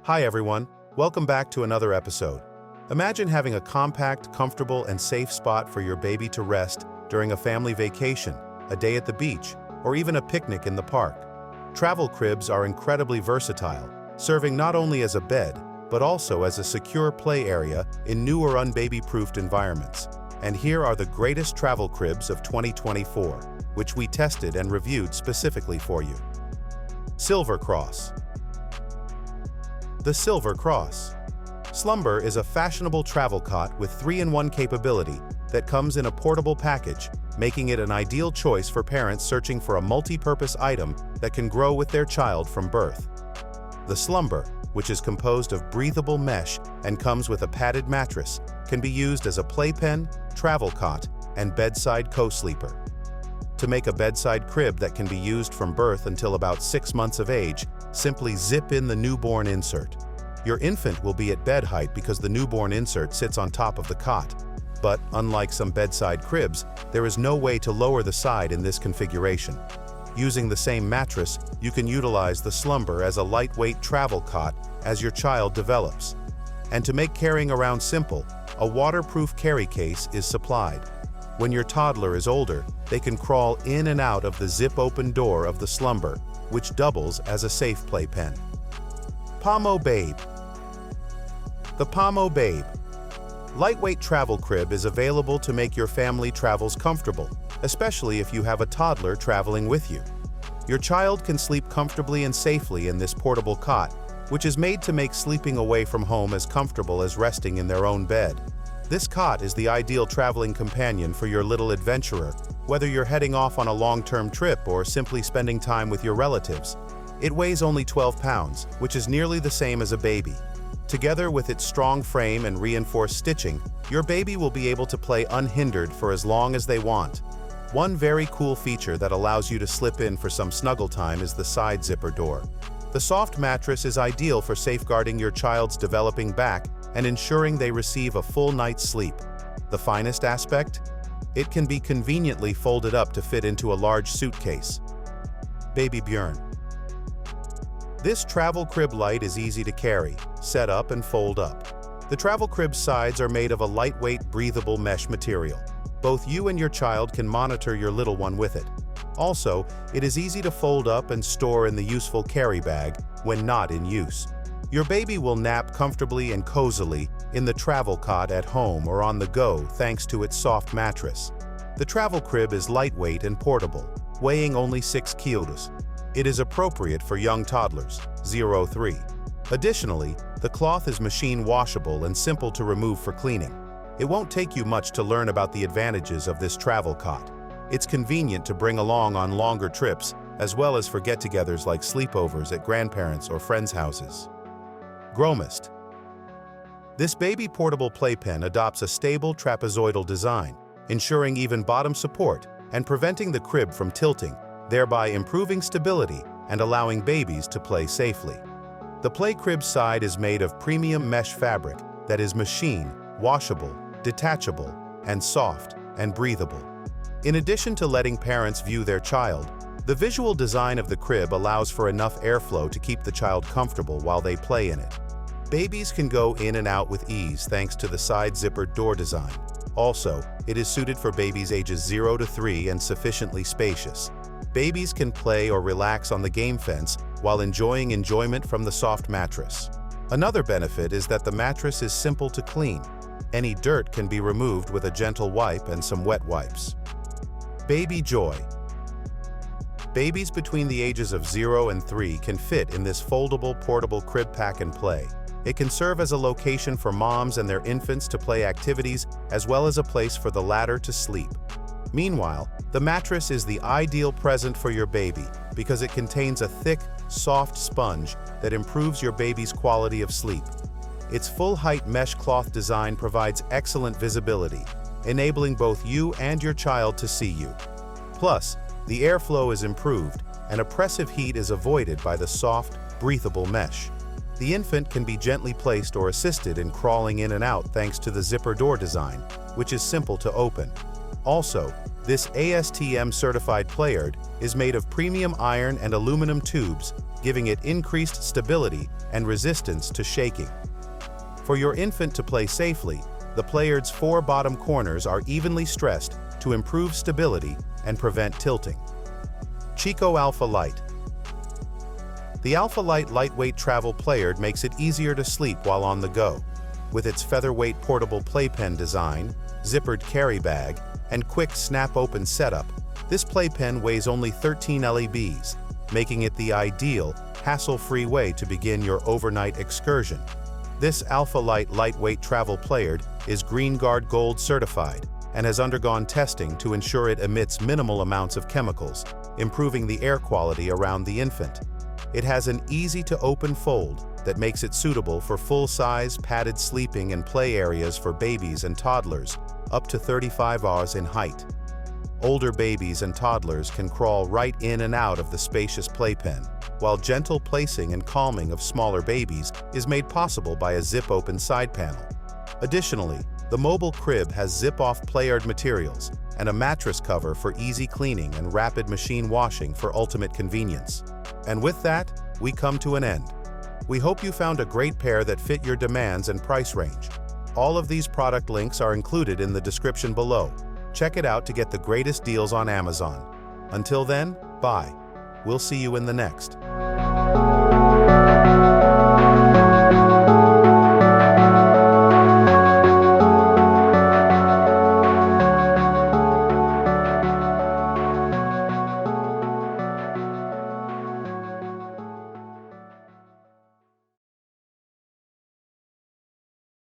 Hi everyone, welcome back to another episode. Imagine having a compact, comfortable, and safe spot for your baby to rest during a family vacation, a day at the beach, or even a picnic in the park. Travel cribs are incredibly versatile, serving not only as a bed, but also as a secure play area in new or unbaby-proofed environments. And here are the greatest travel cribs of 2024, which we tested and reviewed specifically for you. Silver Cross. The Silver Cross Slumber is a fashionable travel cot with 3-in-1 capability that comes in a portable package, making it an ideal choice for parents searching for a multi-purpose item that can grow with their child from birth. The Slumber, which is composed of breathable mesh and comes with a padded mattress, can be used as a playpen, travel cot, and bedside co-sleeper. To make a bedside crib that can be used from birth until about 6 months of age, simply zip in the newborn insert. Your infant will be at bed height because the newborn insert sits on top of the cot. But, unlike some bedside cribs, there is no way to lower the side in this configuration. Using the same mattress, you can utilize the Slumber as a lightweight travel cot as your child develops. And to make carrying around simple, a waterproof carry case is supplied. When your toddler is older, they can crawl in and out of the zip-open door of the Slumber, which doubles as a safe playpen. Pamo Babe. The Pamo Babe lightweight travel crib is available to make your family travels comfortable, especially if you have a toddler traveling with you. Your child can sleep comfortably and safely in this portable cot, which is made to make sleeping away from home as comfortable as resting in their own bed. This cot is the ideal traveling companion for your little adventurer, whether you're heading off on a long-term trip or simply spending time with your relatives. It weighs only 12 pounds, which is nearly the same as a baby. Together with its strong frame and reinforced stitching, your baby will be able to play unhindered for as long as they want. One very cool feature that allows you to slip in for some snuggle time is the side zipper door. The soft mattress is ideal for safeguarding your child's developing back and ensuring they receive a full night's sleep. The finest aspect? It can be conveniently folded up to fit into a large suitcase. BabyBjörn. This travel crib light is easy to carry, set up and fold up. The travel crib's sides are made of a lightweight, breathable mesh material. Both you and your child can monitor your little one with it. Also, it is easy to fold up and store in the useful carry bag when not in use. Your baby will nap comfortably and cozily in the travel cot at home or on the go thanks to its soft mattress. The travel crib is lightweight and portable, weighing only 6 kilos. It is appropriate for young toddlers, 0-3. Additionally, the cloth is machine washable and simple to remove for cleaning. It won't take you much to learn about the advantages of this travel cot. It's convenient to bring along on longer trips, as well as for get-togethers like sleepovers at grandparents' or friends' houses. Gromast. This baby portable playpen adopts a stable trapezoidal design, ensuring even bottom support and preventing the crib from tilting, thereby improving stability and allowing babies to play safely. The play crib side is made of premium mesh fabric that is machine, washable, detachable, and soft and breathable. In addition to letting parents view their child, the visual design of the crib allows for enough airflow to keep the child comfortable while they play in it. Babies can go in and out with ease thanks to the side zippered door design. Also, it is suited for babies ages 0-3 and sufficiently spacious. Babies can play or relax on the game fence while enjoying enjoyment from the soft mattress. Another benefit is that the mattress is simple to clean. Any dirt can be removed with a gentle wipe and some wet wipes. Baby Joy. Babies between the ages of 0 and 3 can fit in this foldable portable crib pack and play. It can serve as a location for moms and their infants to play activities, as well as a place for the latter to sleep. Meanwhile, the mattress is the ideal present for your baby because it contains a thick, soft sponge that improves your baby's quality of sleep. Its full-height mesh cloth design provides excellent visibility, enabling both you and your child to see you. Plus, the airflow is improved and oppressive heat is avoided by the soft, breathable mesh. The infant can be gently placed or assisted in crawling in and out thanks to the zipper door design, which is simple to open. Also, This ASTM-certified playard is made of premium iron and aluminum tubes, giving it increased stability and resistance to shaking. For your infant to play safely, the playard's 4 bottom corners are evenly stressed to improve stability and prevent tilting. Chicco Alfa Lite. The Alfa Lite lightweight travel playard makes it easier to sleep while on the go. With its featherweight portable playpen design, zippered carry bag, and quick snap-open setup, this playpen weighs only 13 lbs, making it the ideal, hassle-free way to begin your overnight excursion. This Alfa Lite lightweight travel playard is Green Guard Gold certified and has undergone testing to ensure it emits minimal amounts of chemicals, improving the air quality around the infant. It has an easy-to-open fold that makes it suitable for full-size, padded sleeping and play areas for babies and toddlers, up to 35 inches in height. Older babies and toddlers can crawl right in and out of the spacious playpen, while gentle placing and calming of smaller babies is made possible by a zip-open side panel. Additionally, the mobile crib has zip-off playard materials and a mattress cover for easy cleaning and rapid machine washing for ultimate convenience. And with that, we come to an end. We hope you found a great pair that fit your demands and price range. All of these product links are included in the description below. Check it out to get the greatest deals on Amazon. Until then, bye. We'll see you in the next.